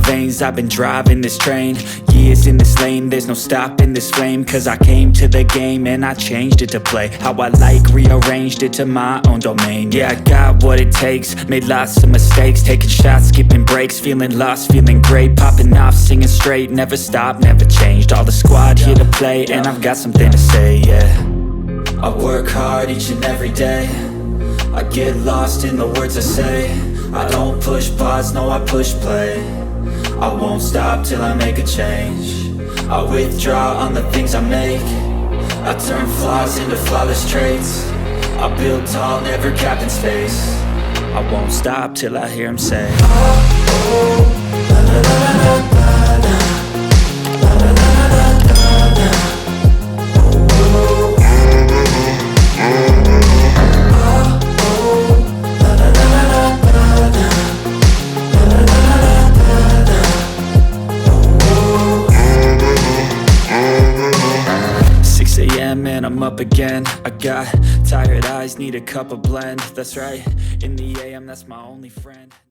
veins, I've been driving this train. Years in this lane, there's no stopping this flame. Cause I came to the game and I changed it to play how I like, rearranged it to my own domain. Yeah, I got what it takes, made lots of mistakes, taking shots, skipping breaks, feeling lost, feeling great, popping off, singing straight, never stopped, never changed. All the squad here to play, and I've got something to say, yeah. I work hard each and every day, I get lost in the words I say. I don't push pause, no I push play. I won't stop till I make a change. I withdraw on the things I make. I turn flaws into flawless traits. I build tall, never capped in space. I won't stop till I hear him say, oh, oh, la, la, la, la, la, la. And I'm up again. I got tired eyes, need a cup of blend. That's right, in the AM, that's my only friend.